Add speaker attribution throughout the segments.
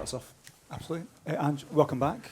Speaker 1: sort of stuff.
Speaker 2: Absolutely. Ange, welcome back.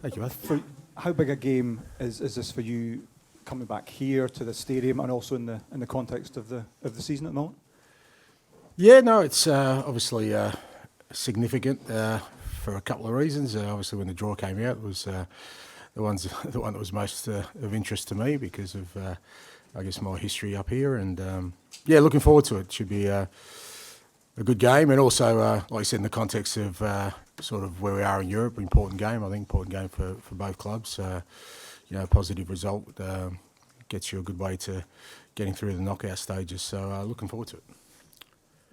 Speaker 3: Thank you,
Speaker 2: For how big a game is this for you, coming back here to the stadium and also in the context of the season at the moment?
Speaker 3: Yeah, no, it's obviously significant for a couple of reasons. Obviously, when the draw came out, it was the one that was most of interest to me because of, I guess, my history up here. And yeah, looking forward to it. Should be a good game, and also, like I said, in the context of sort of where we are in Europe, important game. I think important game for both clubs. A positive result gets you a good way to getting through the knockout stages. So looking forward to it.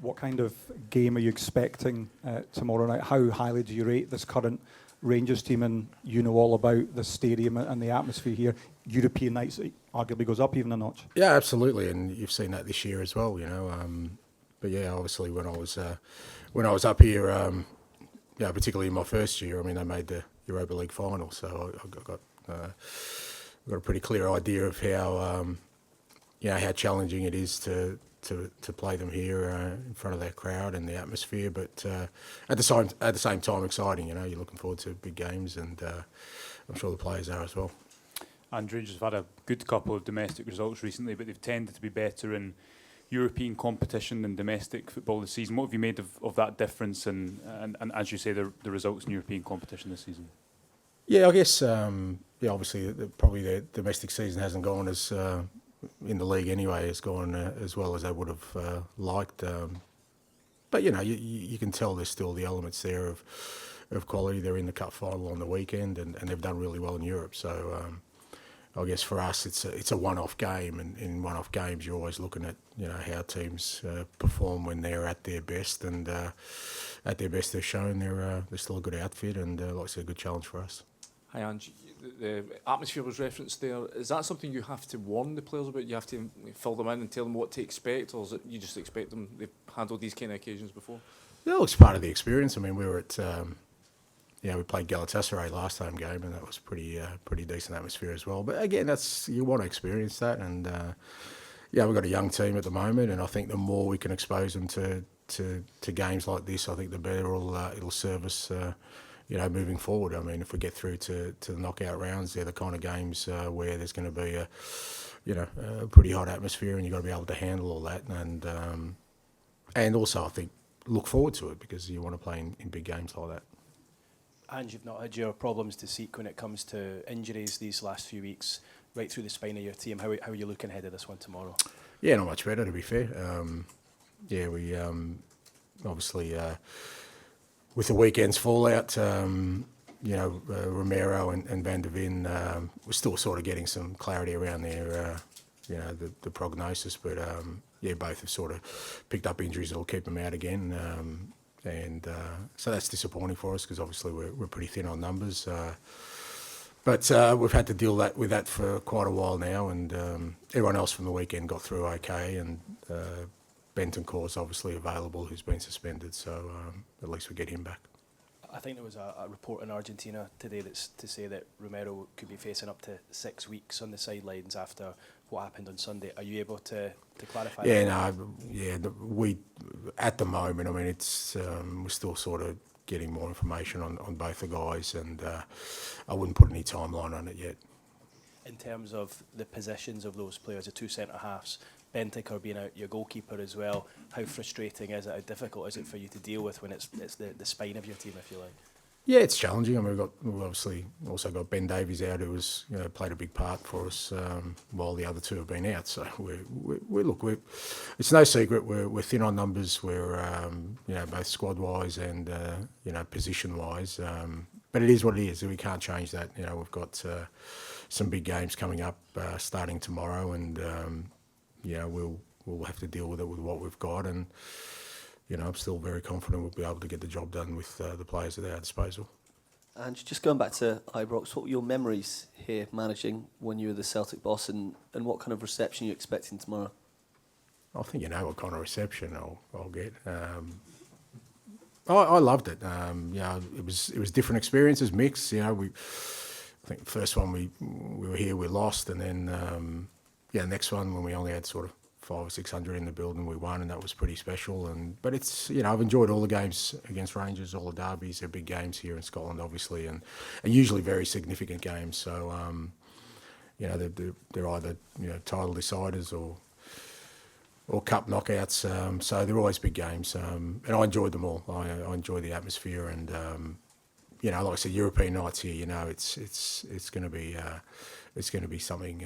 Speaker 2: What kind of game are you expecting tomorrow night? How highly do you rate this current Rangers team? And you know all about the stadium and the atmosphere here. European nights arguably goes up even a notch.
Speaker 3: Yeah, absolutely, and you've seen that this year as well. But yeah, obviously when I was up here, particularly in my first year, I mean, they made the Europa League final, so I got a pretty clear idea of how challenging it is to play them here in front of that crowd and the atmosphere. But at the same time, exciting. You're looking forward to big games, and I'm sure the players are as well.
Speaker 4: And Rangers have had a good couple of domestic results recently, but they've tended to be better in European competition than domestic football this season. What have you made of that difference and as you say, the results in European competition this season?
Speaker 3: Yeah, I guess, obviously probably the domestic season hasn't gone as, in the league anyway, has gone as well as they would have liked. But, you can tell there's still the elements there of quality. They're in the cup final on the weekend and they've done really well in Europe. So I guess for us it's a one-off game, and in one-off games you're always looking at how teams perform when they're at their best, and at their best they've shown they're still a good outfit, and like I said, a good challenge for us.
Speaker 1: Hi Ange, the atmosphere was referenced there. Is that something you have to warn the players about? You have to fill them in and tell them what to expect, or is it you just expect them, they've handled these kind of occasions before?
Speaker 3: Yeah, it's part of the experience. I mean, we were at we played Galatasaray last home game, and that was pretty decent atmosphere as well. But again, you want to experience that, and we've got a young team at the moment, and I think the more we can expose them to games like this, I think the better it'll serve us. Moving forward. I mean, if we get through to the knockout rounds, they're the kind of games where there's going to be a pretty hot atmosphere, and you've got to be able to handle all that, and also I think look forward to it because you want to play in big games like that.
Speaker 5: And you've not had your problems to seek when it comes to injuries these last few weeks, right through the spine of your team. How are you looking ahead of this one tomorrow? Yeah,
Speaker 3: not much better, to be fair. We obviously with the weekend's fallout, Romero and Van der Ven, we're still sort of getting some clarity around their, the prognosis, but both have sort of picked up injuries that will keep them out again. So that's disappointing for us because obviously we're pretty thin on numbers. But we've had to deal with that for quite a while now, and everyone else from the weekend got through okay, and Bentancur's obviously available, who's been suspended, so at least we get him back.
Speaker 5: I think there was a report in Argentina today that's to say that Romero could be facing up to 6 weeks on the sidelines after what happened on Sunday. Are you able to clarify that?
Speaker 3: We at the moment, I mean, it's we're still sort of getting more information on both the guys, and I wouldn't put any timeline on it yet.
Speaker 5: In terms of the positions of those players, the two centre-halves, Bentancur being out, your goalkeeper as well, how frustrating is it, how difficult is it for you to deal with when it's the spine of your team, if you like?
Speaker 3: Yeah, it's challenging. I mean, we've obviously also got Ben Davies out, who was played a big part for us while the other two have been out. So it's no secret we're thin on numbers. We're both squad wise and position wise. But it is what it is. We can't change that. We've got some big games coming up starting tomorrow, and we'll have to deal with it with what we've got. And I'm still very confident we'll be able to get the job done with the players at our disposal.
Speaker 6: And just going back to Ibrox, what were your memories here managing when you were the Celtic boss, and what kind of reception are you expecting tomorrow?
Speaker 3: I think you know what kind of reception I'll get. I loved it. It was different experiences, mixed. I think the first one we were here, we lost, and then next one when we only had sort of 500 or 600 in the building. We won, and that was pretty special. But it's, you know, I've enjoyed all the games against Rangers, all the derbies. They're big games here in Scotland, obviously, and usually very significant games. So, you know, they're either, you know, title deciders or cup knockouts. So they're always big games, and I enjoyed them all. I enjoy the atmosphere, and you know, like I said, European nights here. You know, it's going to be something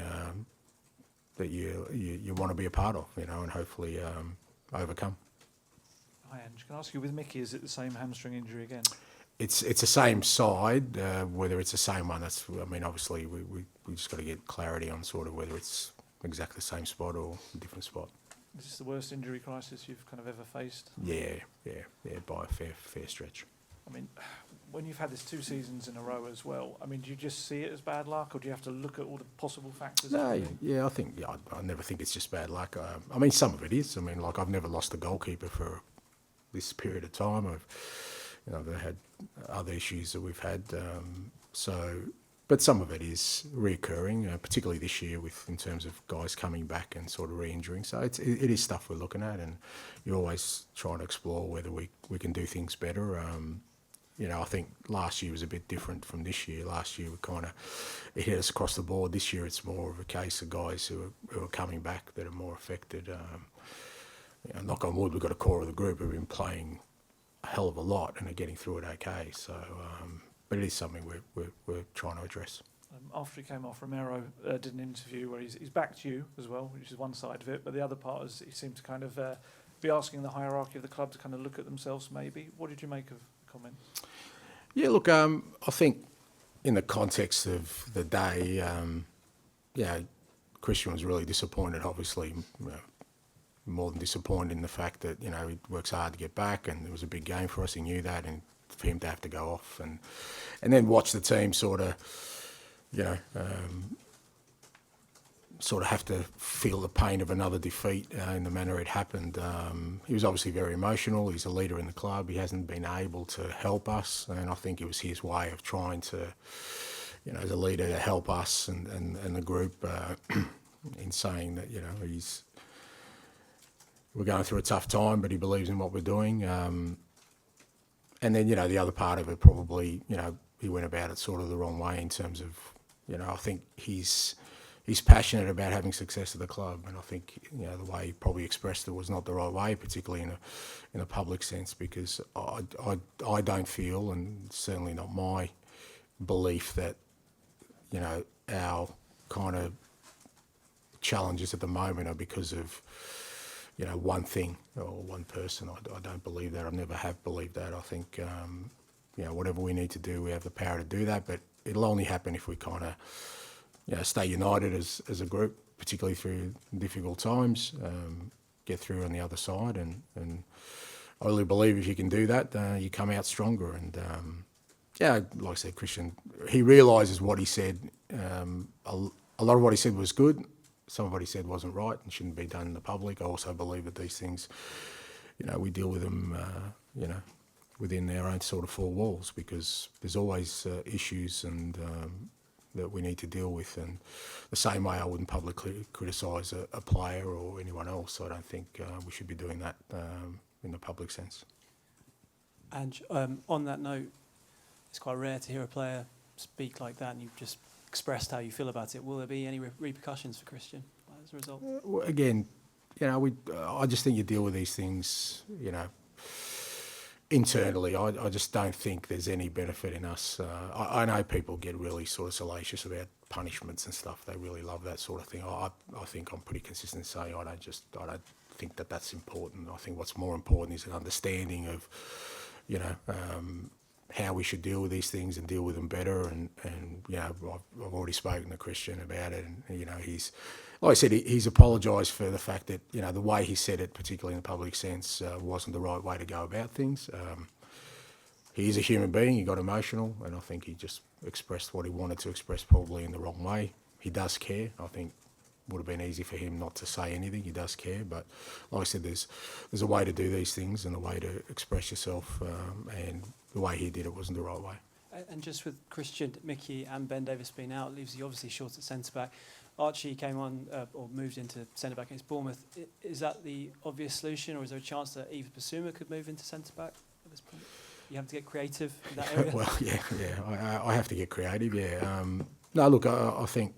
Speaker 3: that you want to be a part of. You know, and hopefully overcome.
Speaker 7: Hi, Ange. Can I ask you, with Micky, is it the same hamstring injury again?
Speaker 3: It's the same side. Whether it's the same one, I mean, obviously we just got to get clarity on sort of whether it's exactly the same spot or a different spot.
Speaker 7: Is this the worst injury crisis you've kind of ever faced?
Speaker 3: Yeah, by a fair stretch.
Speaker 7: I mean, when you've had this 2 seasons in a row as well, I mean, do you just see it as bad luck, or do you have to look at all the possible factors?
Speaker 3: No, yeah, I never think it's just bad luck. I mean, some of it is. I mean, like, I've never lost a goalkeeper for this period of time. I've had other issues that we've had. But some of it is reoccurring, particularly this year in terms of guys coming back and sort of re-injuring. So it is stuff we're looking at, and you're always trying to explore whether we can do things better. You know, I think last year was a bit different from this year. Last year it hit us across the board. This year it's more of a case of guys who are coming back that are more affected. You know, knock on wood, we've got a core of the group who've been playing a hell of a lot and are getting through it okay. So. But it is something we're trying to address.
Speaker 7: After he came off, Romero did an interview where he's backed you as well, which is one side of it, but the other part is he seemed to kind of be asking the hierarchy of the club to kind of look at themselves maybe. What did you make of the comment?
Speaker 3: Yeah, look, I think in the context of the day, Cristian was really disappointed, obviously, more than disappointed in the fact that, you know, he works hard to get back, and it was a big game for us, he knew that, and for him to have to go off and then watch the team sort of, you know, sort of have to feel the pain of another defeat in the manner it happened. He was obviously very emotional. He's a leader in the club. He hasn't been able to help us, and I think it was his way of trying to, you know, as a leader, to help us and the group in saying that, you know, we're going through a tough time, but he believes in what we're doing. And then, you know, the other part of it probably, you know, he went about it sort of the wrong way in terms of, you know, I think he's passionate about having success at the club, and I think, you know, the way he probably expressed it was not the right way, particularly in a public sense, because I don't feel, and certainly not my belief, that, you know, our kind of challenges at the moment are because of, you know, one thing or one person. I don't believe that. I never have believed that. I think, you know, whatever we need to do, we have the power to do that, but it'll only happen if we kind of, you know, stay united as a group, particularly through difficult times, get through on the other side. And I really believe if you can do that, you come out stronger. And, yeah, like I said, Cristian, he realises what he said. A lot of what he said was good. Some of what he said wasn't right and shouldn't be done in the public. I also believe that these things, you know, we deal with them, you know, within their own sort of 4 walls, because there's always issues and that we need to deal with. And the same way I wouldn't publicly criticise a player or anyone else, I don't think we should be doing that in the public sense.
Speaker 8: And on that note, it's quite rare to hear a player speak like that, and you've just expressed how you feel about it. Will there be any repercussions for Cristian as a result?
Speaker 3: Well, again, you know, I just think you deal with these things, you know, internally. I just don't think there's any benefit in us. I know people get really sort of salacious about punishments and stuff. They really love that sort of thing. I think I'm pretty consistent in saying I don't think that that's important. I think what's more important is an understanding of, you know, how we should deal with these things and deal with them better. And you know, I've already spoken to Cristian about it, and you know, he's, like I said, he's apologised for the fact that, you know, the way he said it, particularly in the public sense, wasn't the right way to go about things. He is a human being. He got emotional, and I think he just expressed what he wanted to express, probably in the wrong way. He does care. I think it would have been easy for him not to say anything. He does care, but like I said, there's a way to do these things and a way to express yourself, and the way he did it wasn't the right way.
Speaker 8: And just with Cristian, Micky and Ben Davies being out, leaves you obviously short at centre-back. Archie came on or moved into centre back against Bournemouth. Is that the obvious solution, or is there a chance that Yves Bissouma could move into centre back at this point? You have to get creative in that area.
Speaker 3: Well, yeah. I have to get creative. Yeah. No, look, I think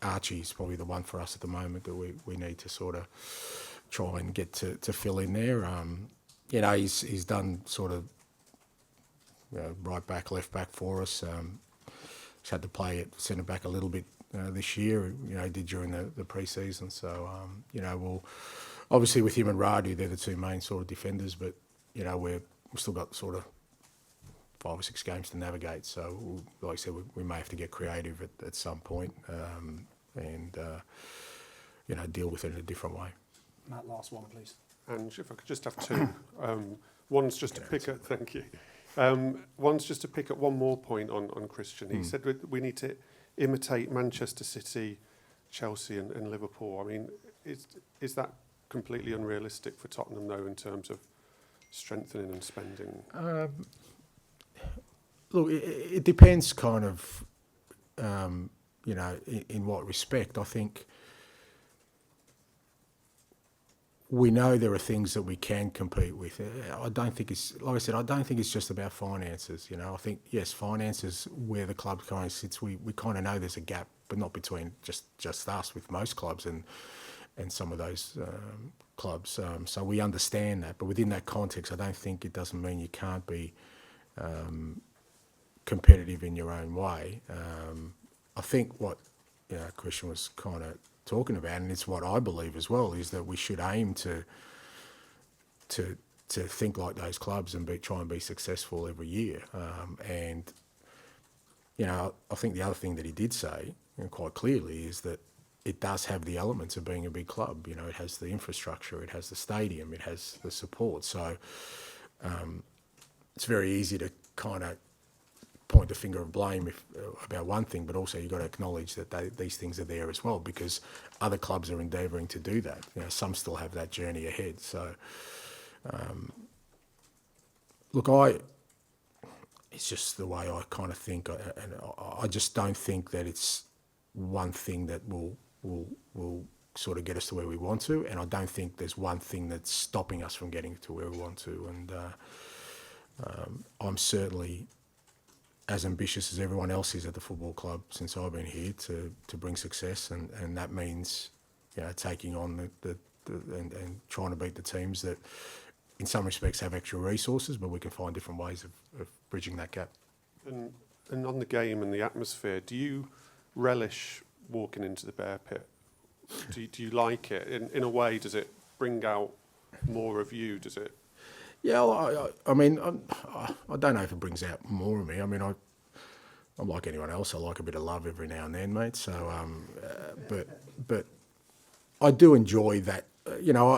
Speaker 3: Archie's probably the one for us at the moment that we need to sort of try and get to fill in there. You know, he's done sort of right back, left back for us. He's had to play at centre back a little bit this year. You know, he did during the pre-season. So you know, we'll obviously with him and Radu, they're the two main sort of defenders. But you know, we've still got sort of 5 or 6 games to navigate. So, like I said, we may have to get creative at some point and you know, deal with it in a different way.
Speaker 9: Matt, last one, please.
Speaker 10: And if I could just have two. One's just to pick up, thank you. One's just to pick up one more point on Cristian. He said we need to imitate Manchester City, Chelsea and Liverpool. I mean, is that completely unrealistic for Tottenham, though, in terms of strengthening and spending?
Speaker 3: Look, it depends kind of, you know, in what respect. I think we know there are things that we can compete with. I don't think it's, like I said, I don't think it's just about finances. You know, I think, yes, finances, where the club kind of sits, we kind of know there's a gap, but not between just us, with most clubs and some of those clubs. So we understand that. But within that context, I don't think it doesn't mean you can't be competitive in your own way. I think what Cristian was kind of talking about, and it's what I believe as well, is that we should aim to think like those clubs and try and be successful every year. And you know, I think the other thing that he did say, and quite clearly, is that it does have the elements of being a big club. You know, it has the infrastructure, it has the stadium, it has the support. So it's very easy to kind of point the finger of blame about one thing, but also you've got to acknowledge that these things are there as well, because other clubs are endeavouring to do that. You know, some still have that journey ahead. So, look, it's just the way I kind of think, and I just don't think that it's one thing that will sort of get us to where we want to, and I don't think there's one thing that's stopping us from getting to where we want to. And I'm certainly as ambitious as everyone else is at the football club since I've been here to bring success, and that means, you know, taking on and trying to beat the teams that in some respects have extra resources, but we can find different ways of bridging that gap.
Speaker 10: And on the game and the atmosphere, do you relish walking into the Bear Pit? Do you like it? In a way, does it bring out more of you? Does it?
Speaker 3: Yeah, well, I mean, I don't know if it brings out more of me. I mean, I'm like anyone else. I like a bit of love every now and then, mate. So, but I do enjoy that. You know,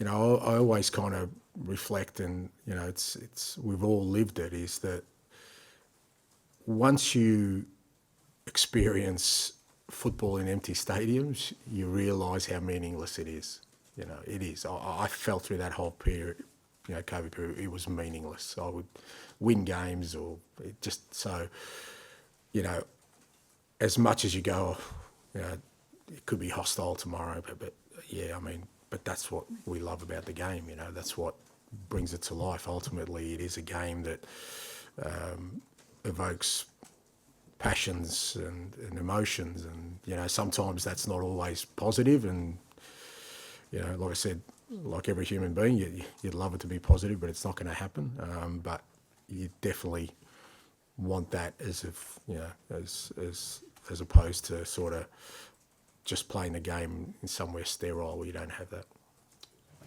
Speaker 3: I always kind of reflect, and you know, it's we've all lived it. Is that once you experience football in empty stadiums, you realise how meaningless it is. You know, it is. I felt through that whole period, you know, COVID period, it was meaningless. I would win games, or it just so, you know, as much as you go, you know, it could be hostile tomorrow, but yeah, I mean, but that's what we love about the game. You know, that's what brings it to life. Ultimately, it is a game that evokes passions and emotions, and you know, sometimes that's not always positive, and you know, like I said, like every human being, you'd love it to be positive, but it's not going to happen. But you definitely want that as if, you know, as opposed to sort of just playing the game in somewhere sterile where you don't have that.